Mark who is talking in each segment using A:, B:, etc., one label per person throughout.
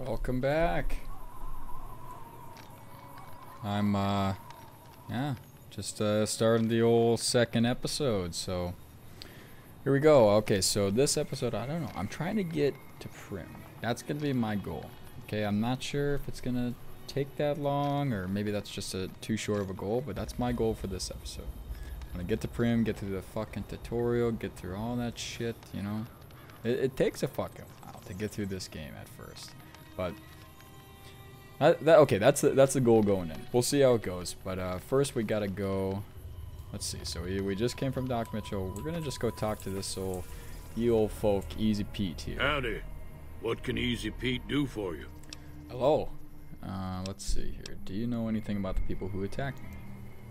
A: Welcome back. I'm yeah, just starting the old second episode, so here we go. Okay, so this episode, I don't know, I'm trying to get to Prim. That's gonna be my goal. Okay, I'm not sure if it's gonna take that long, or maybe that's just too short of a goal, but that's my goal for this episode. I'm gonna get to Prim, get through the fucking tutorial, get through all that shit, you know. It takes a fucking while to get through this game at first. But okay, that's the goal going in. We'll see how it goes. But first we gotta go. Let's see. So we just came from Doc Mitchell. We're gonna just go talk to this old folk, Easy Pete here.
B: Howdy. What can Easy Pete do for you?
A: Hello. Let's see here. Do you know anything about the people who attacked me?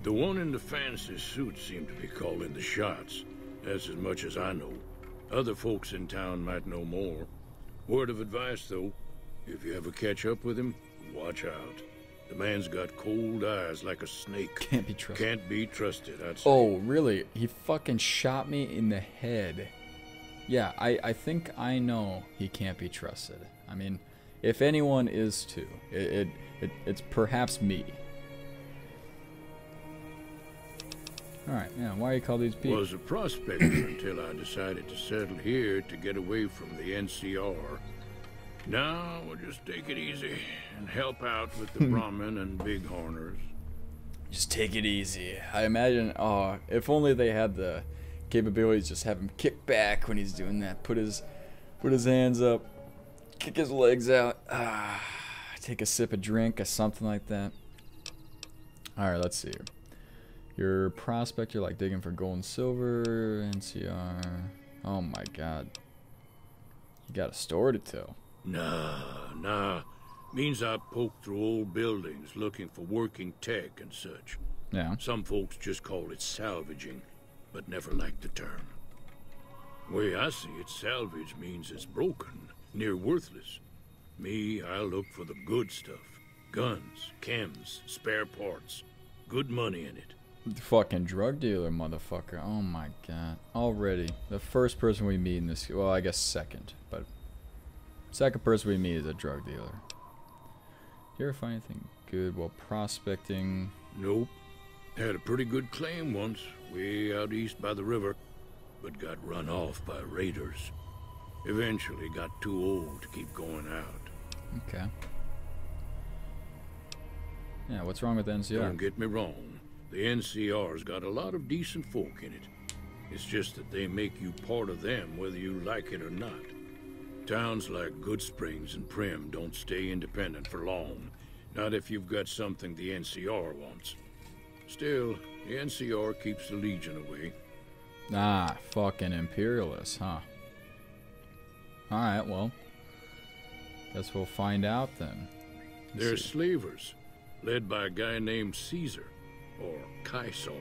B: The one in the fancy suit seemed to be calling the shots. That's as much as I know. Other folks in town might know more. Word of advice, though. If you ever catch up with him, watch out. The man's got cold eyes like a snake.
A: Can't be trusted.
B: Can't be trusted, I'd say.
A: Oh, really? He fucking shot me in the head. Yeah, I think I know he can't be trusted. I mean, if anyone is to, it's perhaps me. Alright, yeah, why you call these people?
B: Was a prospector until I decided to settle here to get away from the NCR. Now we'll just take it easy and help out with the Brahmin and Bighorners.
A: Just take it easy. I imagine, oh, if only they had the capabilities, just have him kick back when he's doing that. Put his hands up, kick his legs out, take a sip of drink or something like that. Alright, let's see here. Your prospector, like digging for gold and silver, NCR. Oh my god. You got a story to tell.
B: Nah. Means I poke through old buildings looking for working tech and such.
A: Yeah.
B: Some folks just call it salvaging, but never liked the term. Way I see it, salvage means it's broken, near worthless. Me, I look for the good stuff. Guns, chems, spare parts. Good money in it.
A: Fucking drug dealer, motherfucker. Oh my god. Already. The first person we meet in this... Well, I guess second, but... Second person we meet is a drug dealer. You ever find anything good while prospecting?
B: Nope. Had a pretty good claim once, way out east by the river, but got run off by raiders. Eventually got too old to keep going out.
A: Okay. Yeah, what's wrong with the NCR?
B: Don't get me wrong. The NCR's got a lot of decent folk in it. It's just that they make you part of them whether you like it or not. Towns like Goodsprings and Prim don't stay independent for long. Not if you've got something the NCR wants. Still, the NCR keeps the Legion away.
A: Ah, fucking imperialists, huh? Alright, well. Guess we'll find out then.
B: They're slavers, led by a guy named Caesar. Or Caesar.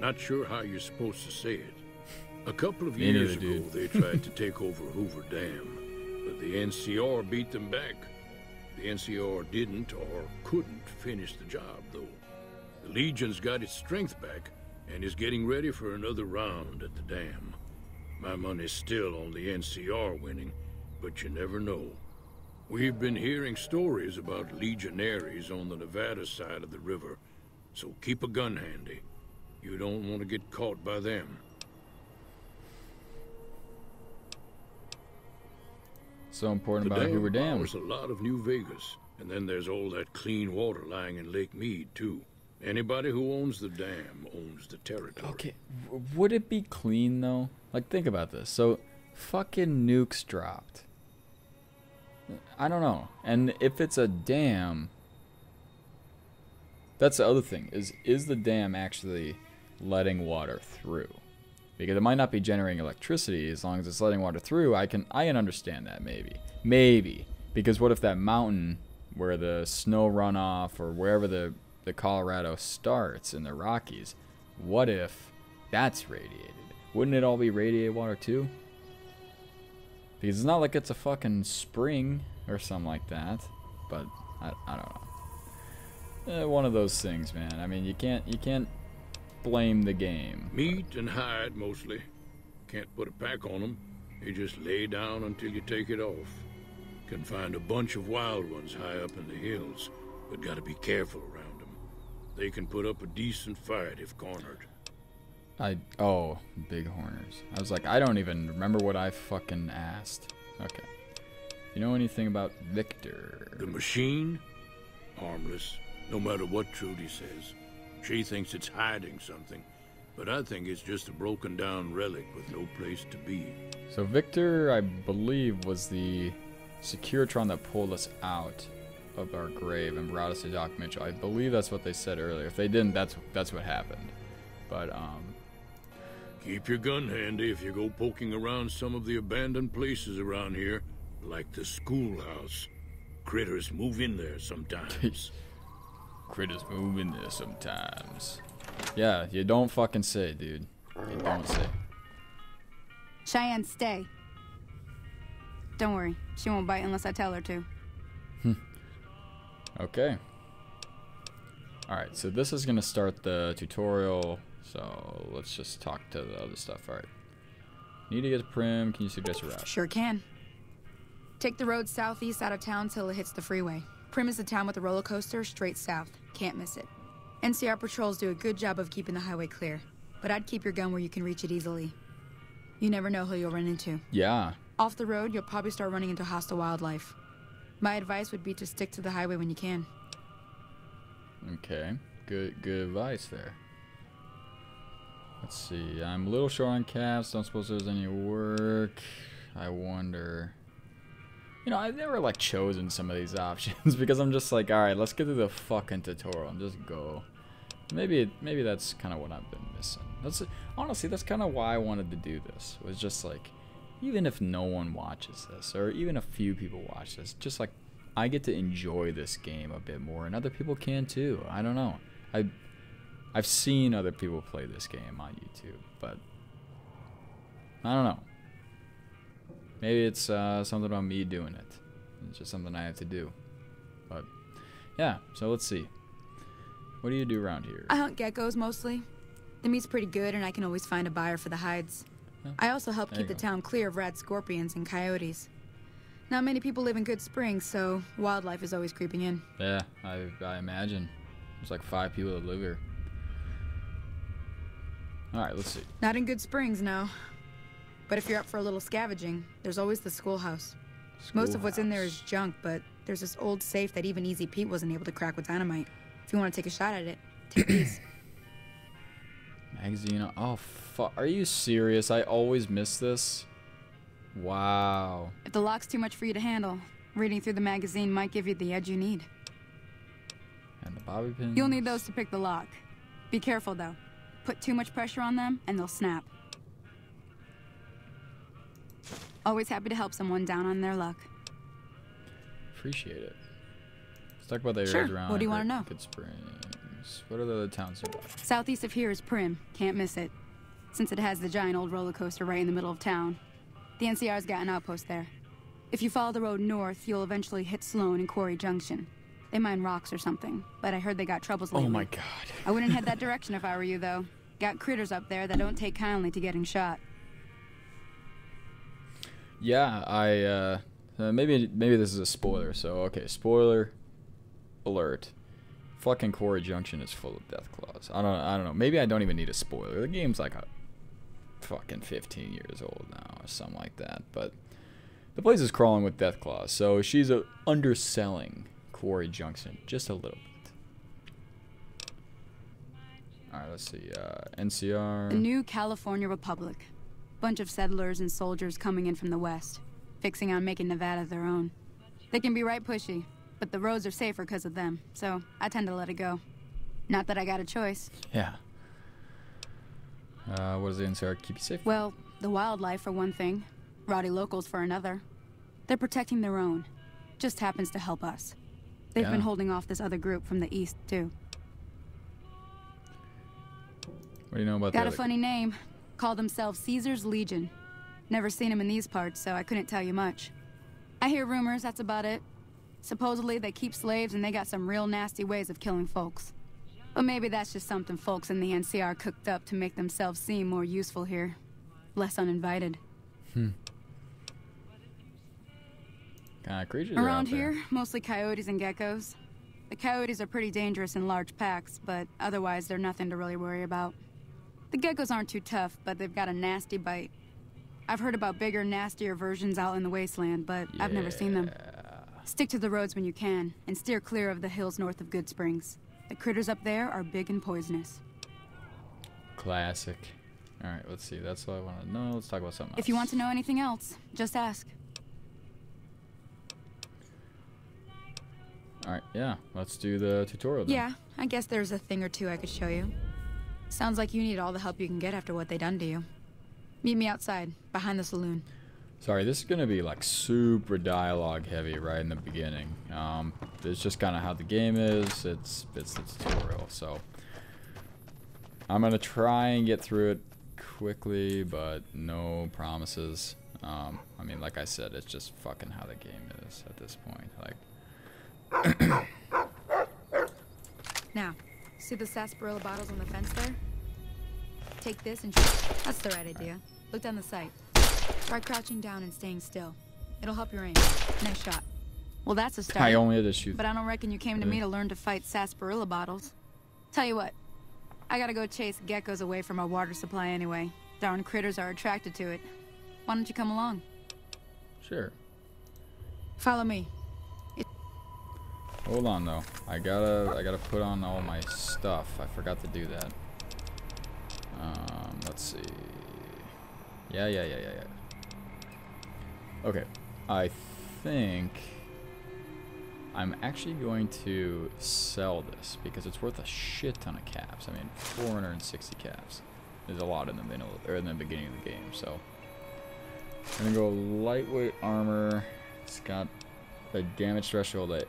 B: Not sure how you're supposed to say it. A couple of years ago, they tried to take over Hoover Dam, but the NCR beat them back. The NCR didn't or couldn't finish the job, though. The Legion's got its strength back and is getting ready for another round at the dam. My money's still on the NCR winning, but you never know. We've been hearing stories about legionaries on the Nevada side of the river. So keep a gun handy. You don't want to get caught by them.
A: So important about Hoover Dam.
B: There's a lot of New Vegas, and then there's all that clean water lying in Lake Mead too. Anybody who owns the dam owns the territory.
A: Okay, would it be clean though? Like, think about this. So, fucking nukes dropped. I don't know. And if it's a dam... That's the other thing, is the dam actually letting water through? Because it might not be generating electricity. As long as it's letting water through, I can understand that, maybe. Because what if that mountain where the snow runoff, or wherever the Colorado starts in the Rockies, what if that's radiated? Wouldn't it all be radiated water too? Because it's not like it's a fucking spring or something like that. But I don't know. One of those things, man. I mean, you can't blame the game.
B: Meat and hide, mostly. Can't put a pack on them. You just lay down until you take it off. Can find a bunch of wild ones high up in the hills, but gotta be careful around them. They can put up a decent fight if cornered.
A: Oh, bighorners. I was like, I don't even remember what I fucking asked. Okay. You know anything about Victor?
B: The machine? Harmless, no matter what Trudy says. She thinks it's hiding something, but I think it's just a broken down relic with no place to be.
A: So Victor, I believe, was the Securitron that pulled us out of our grave and brought us to Doc Mitchell. I believe that's what they said earlier. If they didn't, that's what happened. But
B: keep your gun handy if you go poking around some of the abandoned places around here, like the schoolhouse. Critters move in there sometimes.
A: Critters move in there sometimes. Yeah, you don't fucking say, dude. You don't say.
C: Cheyenne, stay. Don't worry, she won't bite unless I tell her to.
A: Okay. Alright, so this is gonna start the tutorial, so let's just talk to the other stuff. Alright. Need to get to Prim, can you suggest a route?
C: Sure can. Take the road southeast out of town till it hits the freeway. Prim is the town with the roller coaster straight south. Can't miss it. NCR patrols do a good job of keeping the highway clear, but I'd keep your gun where you can reach it easily. You never know who you'll run into.
A: Yeah.
C: Off the road, you'll probably start running into hostile wildlife. My advice would be to stick to the highway when you can.
A: Okay. Good advice there. Let's see. I'm a little short on caps. Don't suppose there's any work. I wonder. You know, I've never like chosen some of these options because I'm just like, all right, let's get through the fucking tutorial and just go. Maybe that's kind of what I've been missing. Honestly, that's kind of why I wanted to do this. Was just like, even if no one watches this or even a few people watch this, just like I get to enjoy this game a bit more, and other people can too. I don't know. I've seen other people play this game on YouTube, but I don't know. Maybe it's something about me doing it. It's just something I have to do. But yeah, so let's see. What do you do around here?
C: I hunt geckos mostly. The meat's pretty good and I can always find a buyer for the hides.
A: Yeah,
C: I also help keep the town clear of rad scorpions and coyotes. Not many people live in Goodsprings, so wildlife is always creeping in.
A: Yeah, I imagine. There's like 5 people that live here. Alright, let's see.
C: Not in Goodsprings, no. But if you're up for a little scavenging, there's always the schoolhouse. Most of what's in there is junk, but there's this old safe that even Easy Pete wasn't able to crack with dynamite. If you want to take a shot at it, take these.
A: Magazine. Oh, fuck. Are you serious? I always miss this. Wow.
C: If the lock's too much for you to handle, reading through the magazine might give you the edge you need.
A: And the bobby pins.
C: You'll need those to pick the lock. Be careful, though. Put too much pressure on them, and they'll snap. Always happy to help someone down on their luck.
A: Appreciate it. Let's talk about the areas around.
C: What do you want to know?
A: Goodsprings. What are the other towns nearby?
C: Southeast of here is Prim. Can't miss it. Since it has the giant old roller coaster right in the middle of town. The NCR's got an outpost there. If you follow the road north, you'll eventually hit Sloan and Quarry Junction. They mine rocks or something, but I heard they got troubles lately.
A: Oh my god.
C: I wouldn't head that direction if I were you, though. Got critters up there that don't take kindly to getting shot.
A: Yeah, maybe this is a spoiler. So okay, spoiler alert. Fucking Quarry Junction is full of death claws. I don't know. Maybe I don't even need a spoiler. The game's like a fucking 15 years old now or something like that. But the place is crawling with death claws. So she's underselling Quarry Junction just a little bit. All right, let's see. NCR.
C: The new California Republic. Bunch of settlers and soldiers coming in from the west, fixing on making Nevada their own. They can be right pushy, but the roads are safer because of them, so I tend to let it go. Not that I got a choice.
A: Yeah. What does the NCR keep you safe?
C: Well, the wildlife for one thing, rowdy locals for another. They're protecting their own. Just happens to help us. They've been holding off this other group from the east, too.
A: What do you know about
C: Got a funny name. Call themselves Caesar's Legion. Never seen them in these parts, so I couldn't tell you much. I hear rumors, that's about it. Supposedly they keep slaves and they got some real nasty ways of killing folks. But maybe that's just something folks in the NCR cooked up to make themselves seem more useful here. Less uninvited.
A: kind of creatures are
C: Around
A: out there?
C: here, mostly coyotes and geckos. The coyotes are pretty dangerous in large packs, but otherwise they're nothing to really worry about. The geckos aren't too tough, but they've got a nasty bite. I've heard about bigger, nastier versions out in the wasteland, but I've never seen them. Stick to the roads when you can, and steer clear of the hills north of Goodsprings. The critters up there are big and poisonous.
A: Classic. Alright, let's see. That's all I want to know. Let's talk about something else.
C: If you want to know anything else, just ask.
A: Alright, yeah. Let's do the tutorial then.
C: Yeah, I guess there's a thing or two I could show you. Sounds like you need all the help you can get after what they done to you. Meet me outside, behind the saloon.
A: Sorry, this is going to be like super dialogue heavy right in the beginning. It's just kind of how the game is. It's the tutorial, so I'm going to try and get through it quickly, but no promises. I mean, like I said, it's just fucking how the game is at this point. Like,
C: Now, see the sarsaparilla bottles on the fence there? Take this and shoot. That's the right idea. Look down the sight. Try crouching down and staying still. It'll help your aim. Nice shot. Well, that's a start.
A: I only had to shoot.
C: But I don't reckon you came to me to learn to fight sarsaparilla bottles. Tell you what, I gotta go chase geckos away from our water supply anyway. Darn critters are attracted to it. Why don't you come along?
A: Sure.
C: Follow me.
A: Hold on though. I gotta put on all my stuff. I forgot to do that. Let's see. Yeah. Okay. I think I'm actually going to sell this because it's worth a shit ton of caps. I mean, 460 caps. There's a lot in the middle or in the beginning of the game. So I'm gonna go lightweight armor. It's got a damage threshold at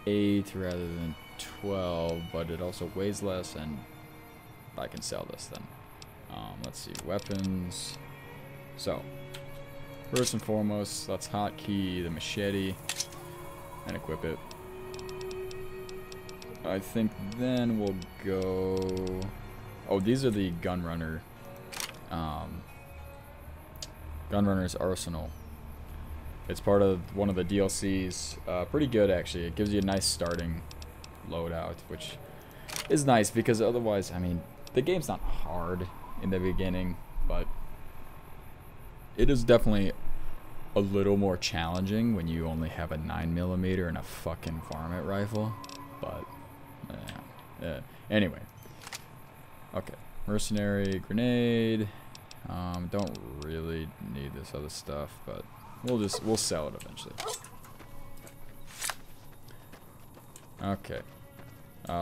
A: 8 rather than 12, but it also weighs less, and I can sell this then. Let's see, weapons. So, first and foremost, let's hotkey the machete and equip it. I think then we'll go... Oh, these are the Gunrunner's Arsenal. It's part of one of the DLCs. Pretty good, actually. It gives you a nice starting loadout, which is nice because otherwise, I mean, the game's not hard in the beginning, but it is definitely a little more challenging when you only have a 9mm and a fucking varmint rifle. But, yeah. Anyway. Okay. Mercenary grenade. Don't really need this other stuff, but we'll sell it eventually. Okay.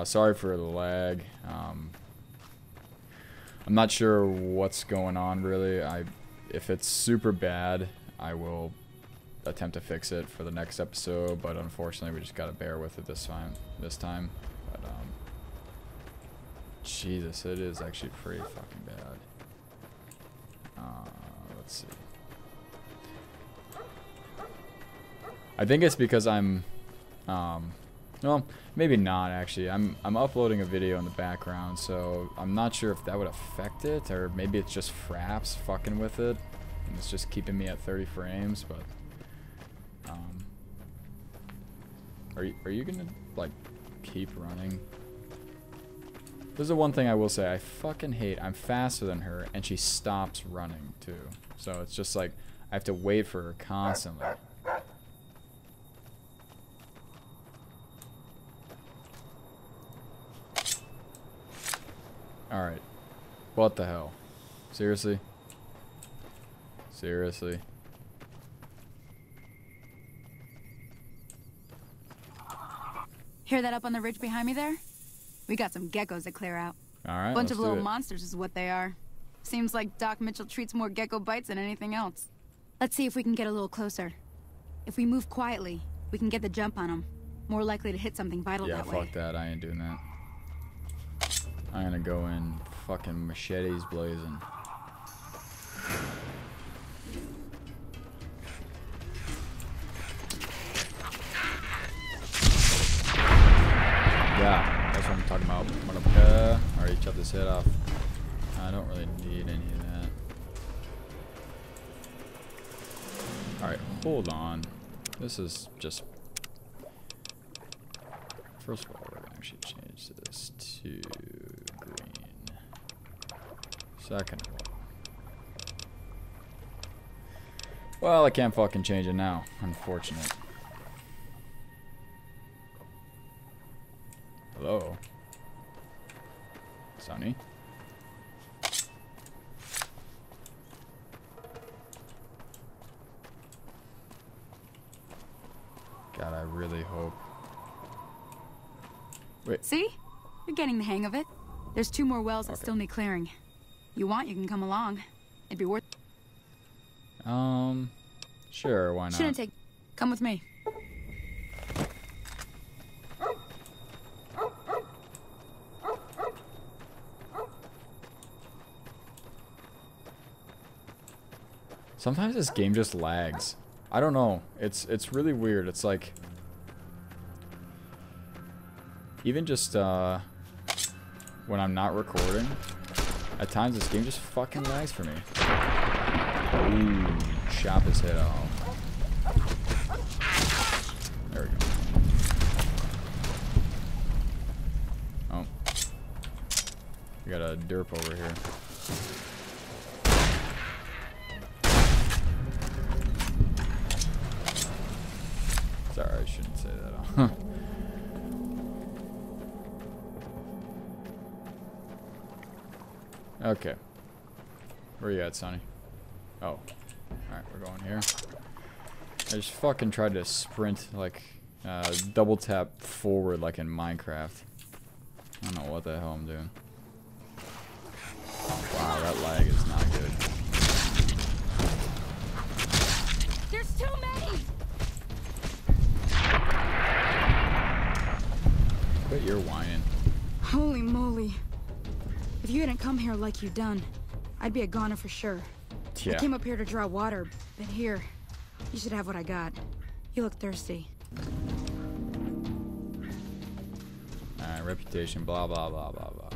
A: Sorry for the lag. I'm not sure what's going on really. If it's super bad, I will attempt to fix it for the next episode, but unfortunately we just gotta bear with it this time. But Jesus, it is actually pretty fucking bad. Let's see. I think it's because I'm well, maybe not actually. I'm uploading a video in the background, so I'm not sure if that would affect it, or maybe it's just Fraps fucking with it and it's just keeping me at 30 frames. But are you gonna like keep running? There's the one thing I will say, I fucking hate, I'm faster than her and she stops running too, so it's just like I have to wait for her constantly. Alright. What the hell? Seriously? Seriously?
C: Hear that up on the ridge behind me there? We got some geckos to clear out.
A: Alright,
C: Bunch of little monsters is what they are. Seems like Doc Mitchell treats more gecko bites than anything else. Let's see if we can get a little closer. If we move quietly, we can get the jump on them. More likely to hit something vital that way.
A: Yeah, fuck that. I ain't doing that. I'm gonna go in fucking machetes blazing. Yeah, that's what I'm talking about. Already chopped his head off. I don't really need any of that. Alright, hold on. This is just... First of all, we're going to actually change this to green. Second of all... Well, I can't fucking change it now. Unfortunate. Hello? Sonny? God, I really hope. Wait.
C: See? You're getting the hang of it. There's 2 more wells that still need clearing. You want, you can come along. It'd be worth...
A: Sure, why not?
C: Shouldn't take... Come with me.
A: Sometimes this game just lags. I don't know. It's really weird. It's like... Even just, when I'm not recording, at times this game just fucking lags for me. Ooh, chop his head off. There we go. Oh. We got a derp over here. Sorry, I shouldn't say that. Okay. Where you at, Sonny? Oh. Alright, we're going here. I just fucking tried to sprint, like, double tap forward like in Minecraft. I don't know what the hell I'm doing. Wow, that lag is not good.
C: There's too many!
A: Quit your whining.
C: Holy moly. If you hadn't come here like you done, I'd be a goner for sure.
A: Yeah.
C: I came up here to draw water, but here, you should have what I got. You look thirsty.
A: Alright, reputation, blah, blah, blah, blah, blah.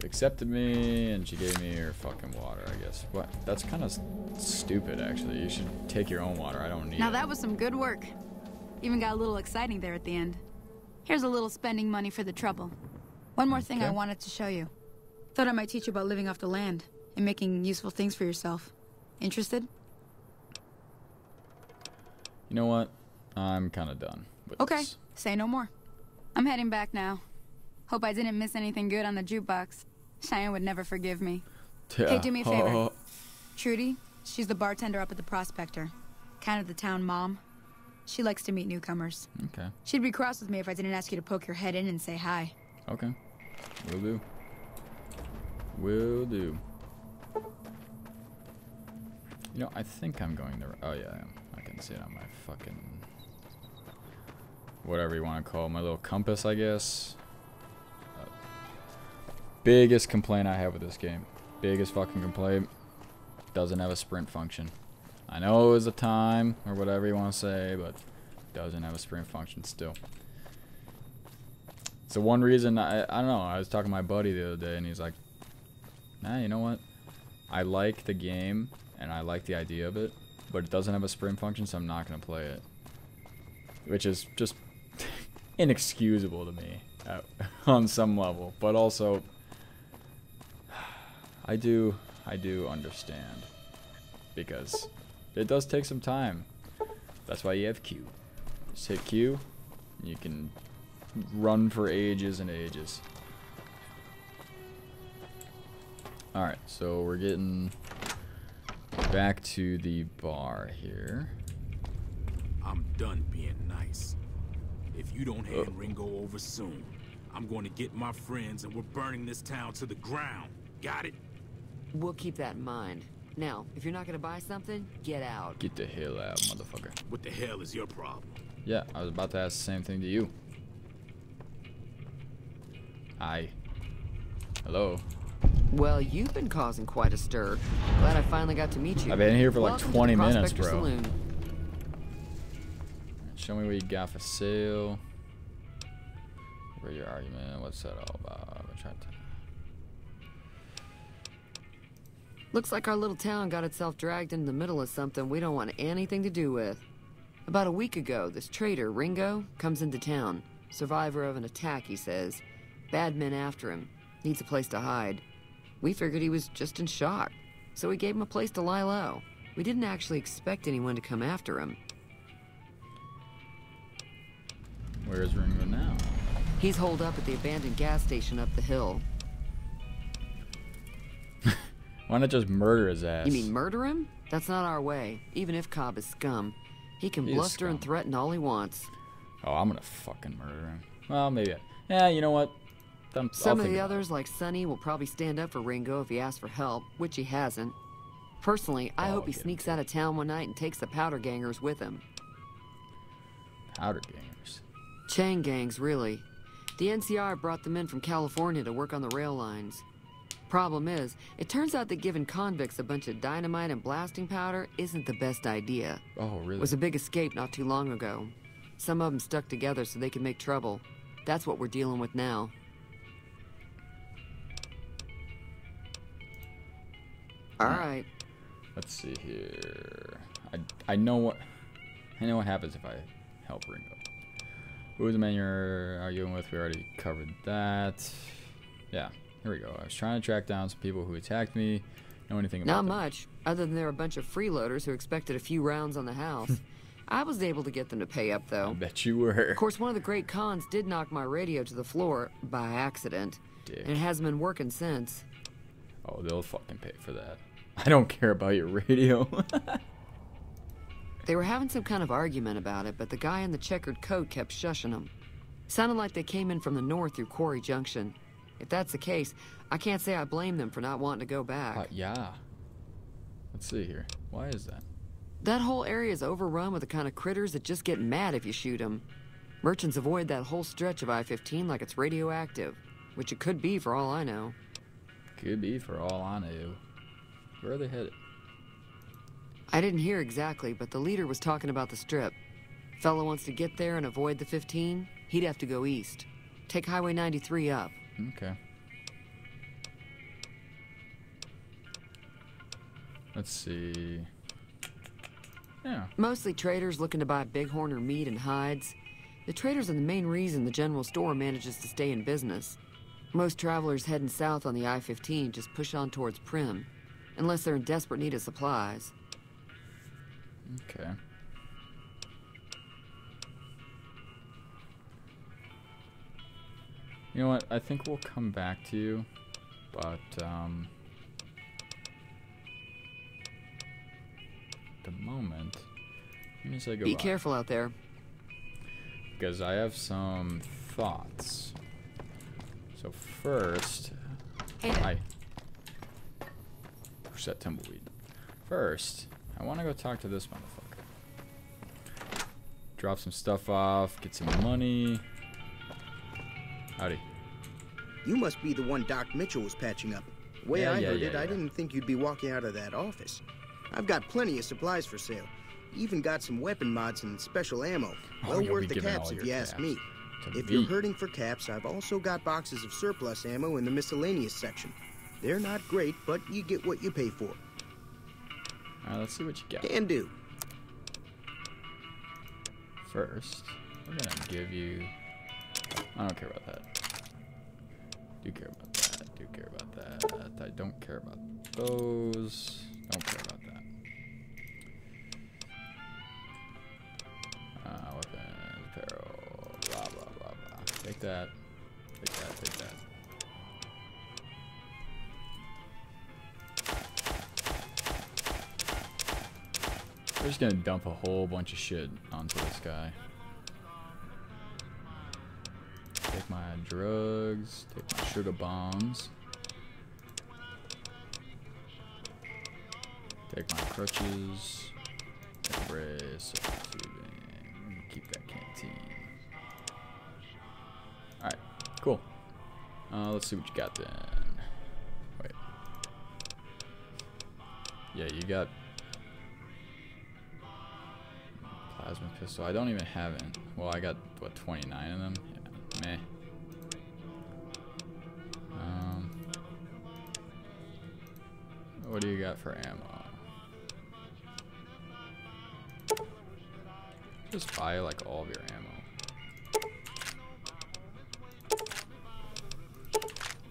A: She accepted me, and she gave me her fucking water, I guess. What? That's kind of stupid, actually. You should take your own water. I don't need it.
C: Now that was some good work. Even got a little exciting there at the end. Here's a little spending money for the trouble. One more thing I wanted to show you. Thought I might teach you about living off the land and making useful things for yourself. Interested?
A: You know what? I'm kind of done with this.
C: Say no more. I'm heading back now. Hope I didn't miss anything good on the jukebox. Cheyenne would never forgive me.
A: Yeah.
C: Hey, do me a favor. Trudy, she's the bartender up at the Prospector. Kind of the town mom. She likes to meet newcomers.
A: Okay.
C: She'd be cross with me if I didn't ask you to poke your head in and say hi.
A: Okay. Will do. Will do. You know, I think I'm going to... Oh, yeah, I am. I can see it on my fucking... Whatever you want to call it. My little compass, I guess. Biggest complaint I have with this game. Biggest fucking complaint. Doesn't have a sprint function. I know it was a time, or whatever you want to say, but doesn't have a sprint function still. It's the one reason, I don't know, I was talking to my buddy the other day, and he's like, nah, you know what? I like the game, and I like the idea of it, but it doesn't have a sprint function, so I'm not going to play it. Which is just inexcusable to me on some level, but also, I do understand, because it does take some time. That's why you have Q. Just hit Q, and you can run for ages and ages. Alright, so we're getting back to the bar here.
D: I'm done being nice. If you don't hand Ringo over soon, I'm going to get my friends and we're burning this town to the ground. Got it?
E: We'll keep that in mind. Now, if you're not gonna buy something, get out.
A: Get the hell out, motherfucker.
D: What the hell is your problem?
A: Yeah, I was about to ask the same thing to you. Hi. Hello.
E: Well, you've been causing quite a stir. Glad I finally got to meet you.
A: I've been here for like
E: Welcome
A: 20
E: to the
A: minutes,
E: Prospector
A: bro.
E: Saloon.
A: Show me what you got for sale. Where your argument? What's that all about? I'm trying to...
E: Looks like our little town got itself dragged into the middle of something we don't want anything to do with. About a week ago, this trader, Ringo, comes into town. Survivor of an attack, he says. Bad men after him. Needs a place to hide. We figured he was just in shock, so we gave him a place to lie low. We didn't actually expect anyone to come after him.
A: Where is Ringo now?
E: He's holed up at the abandoned gas station up the hill.
A: Why not just murder his ass?
E: You mean murder him? That's not our way, even if Cobb is scum. He can bluster and threaten all he wants.
A: Oh, I'm gonna fucking murder him. Well, maybe. Yeah, you know what?
E: Some of the others, like Sonny, will probably stand up for Ringo if he asks for help, which he hasn't. Personally, I hope he sneaks out of town one night and takes the powder gangers with him.
A: Powder gangers?
E: Chain gangs, really. The NCR brought them in from California to work on the rail lines. Problem is, it turns out that giving convicts a bunch of dynamite and blasting powder isn't the best idea.
A: Oh, really?
E: It was a big escape not too long ago. Some of them stuck together so they could make trouble. That's what we're dealing with now. All right.
A: Let's see here. I know what happens if I help Ringo. Who is the man you're arguing with? We already covered that. Yeah, here we go. I was trying to track down some people who attacked me. Know anything about them?
E: Not much, other than they're a bunch of freeloaders who expected a few rounds on the house. I was able to get them to pay up, though.
A: I bet you were.
E: Of course, one of the great cons did knock my radio to the floor by accident.
A: Dick.
E: And it hasn't been working since.
A: Oh, they'll fucking pay for that. I don't care about your radio.
E: They were having some kind of argument about it, but the guy in the checkered coat kept shushing them. Sounded like they came in from the north through Quarry Junction. If that's the case, I can't say I blame them for not wanting to go back.
A: Yeah. Let's see here. Why is that?
E: That whole area is overrun with the kind of critters that just get mad if you shoot them. Merchants avoid that whole stretch of I-15 like it's radioactive, which it could be for all I know.
A: Could be for all I know. Where are they headed?
E: I didn't hear exactly, but the leader was talking about the strip. Fella wants to get there and avoid the 15, he'd have to go east. Take Highway 93 up.
A: Okay. Let's see. Yeah.
E: Mostly traders looking to buy bighorn or meat and hides. The traders are the main reason the general store manages to stay in business. Most travelers heading south on the I-15 just push on towards Prim, unless they're in desperate need of supplies.
A: Okay. You know what? I think we'll come back to you, but the moment, let me say goodbye.
E: Be careful out there.
A: Because I have some thoughts. So first, hi. Push that tumbleweed. First, I want to go talk to this motherfucker. Drop some stuff off, get some money. Howdy.
F: You must be the one Doc Mitchell was patching up. The way I heard it, I didn't think you'd be walking out of that office. I've got plenty of supplies for sale. Even got some weapon mods and special ammo. Well worth the caps if you ask me. If you're hurting for caps, I've also got boxes of surplus ammo in the miscellaneous section. They're not great, but you get what you pay for.
A: Alright, let's see what you got.
F: Can do.
A: First, I'm gonna give you... I don't care about that. Do care about that. Do care about that. I don't care about those. Don't care about that. Weapons, apparel, blah, blah, blah, blah. Take that. Take that, take that. We're just gonna dump a whole bunch of shit onto this guy. Take my drugs, take my sugar bombs. Take my crutches. Take a brace, tubing. Keep that canteen. Alright, cool. Let's see what you got then. Wait. Yeah, you got plasma pistol. I don't even have it. Well, I got, what, 29 of them? Yeah, meh. What do you got for ammo? just buy like all of your ammo?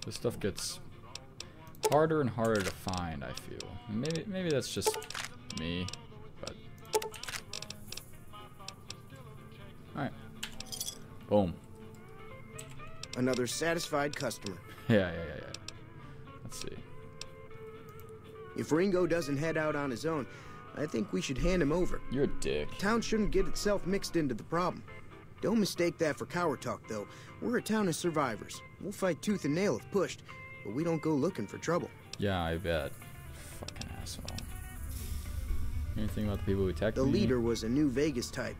A: This stuff gets harder and harder to find, I feel. Maybe that's just me, but alright. Boom.
F: Another satisfied customer.
A: Yeah. Let's see.
F: If Ringo doesn't head out on his own, I think we should hand him over.
A: You're a dick.
F: Town shouldn't get itself mixed into the problem. Don't mistake that for coward talk, though. We're a town of survivors. We'll fight tooth and nail if pushed, but we don't go looking for trouble.
A: Yeah, I bet. Fucking asshole. Anything about the people who attacked me?
F: The leader was a New Vegas type.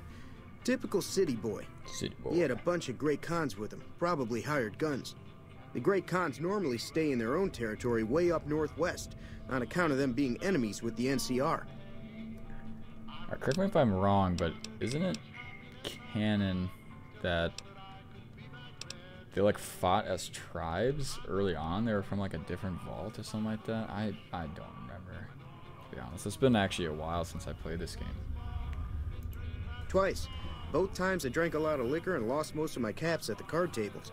F: Typical city boy.
A: City boy.
F: He had a bunch of Great Khans with him, probably hired guns. The Great Khans normally stay in their own territory way up northwest, on account of them being enemies with the NCR.
A: Correct me if I'm wrong, but isn't it canon that they like fought as tribes early on? They were from like a different vault or something like that. I don't remember, to be honest. It's been actually a while since I played this game.
F: Twice. Both times I drank a lot of liquor and lost most of my caps at the card tables.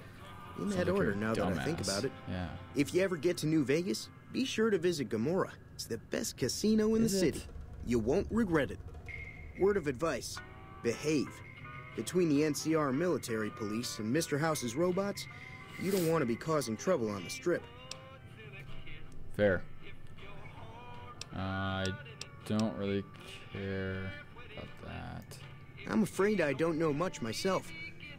F: In that order, now that I think about it.
A: Yeah.
F: If you ever get to New Vegas, be sure to visit Gomorrah. It's the best casino in the city. You won't regret it. Word of advice, behave. Between the NCR military police and Mr. House's robots, you don't want to be causing trouble on the strip.
A: Fair. I don't really care about that.
F: I'm afraid I don't know much myself.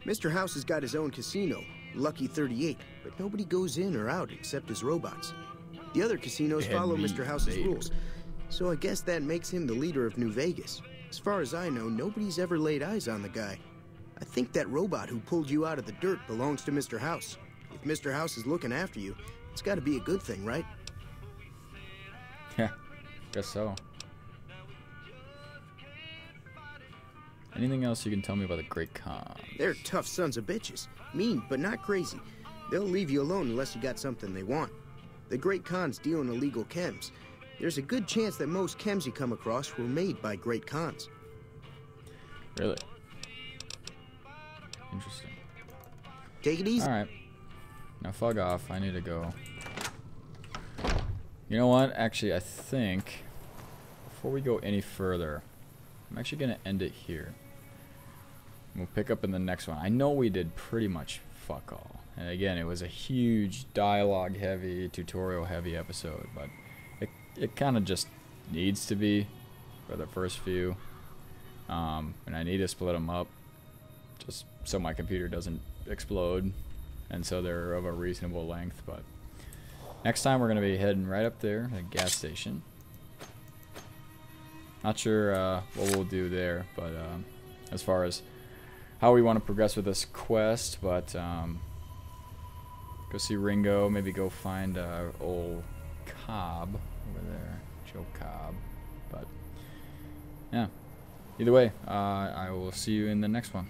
F: Mr. House has got his own casino, Lucky 38, but nobody goes in or out except his robots. The other casinos follow Mr. House's rules, so I guess that makes him the leader of New Vegas. As far as I know, nobody's ever laid eyes on the guy. I think that robot who pulled you out of the dirt belongs to Mr. House. If Mr. House is looking after you, it's got to be a good thing, right?
A: Yeah, guess so. Anything else you can tell me about the Great Khan?
F: They're tough sons of bitches. Mean, but not crazy. They'll leave you alone unless you got something they want. The Great Khans deal in illegal chems. There's a good chance that most chems you come across were made by Great Khans.
A: Really? Interesting.
F: Take it easy.
A: Alright. Now fuck off. I need to go. You know what? Actually, I think before we go any further, I'm actually going to end it here. We'll pick up in the next one. I know we did pretty much fuck all. And again, it was a huge dialogue heavy, tutorial heavy episode, but it kind of just needs to be for the first few. And I need to split them up just so my computer doesn't explode and so they're of a reasonable length. But next time we're going to be heading right up there, the gas station. Not sure what we'll do there, but as far as how we want to progress with this quest, but go see Ringo, maybe go find old Cobb over there, Joe Cobb. But yeah, either way, I will see you in the next one.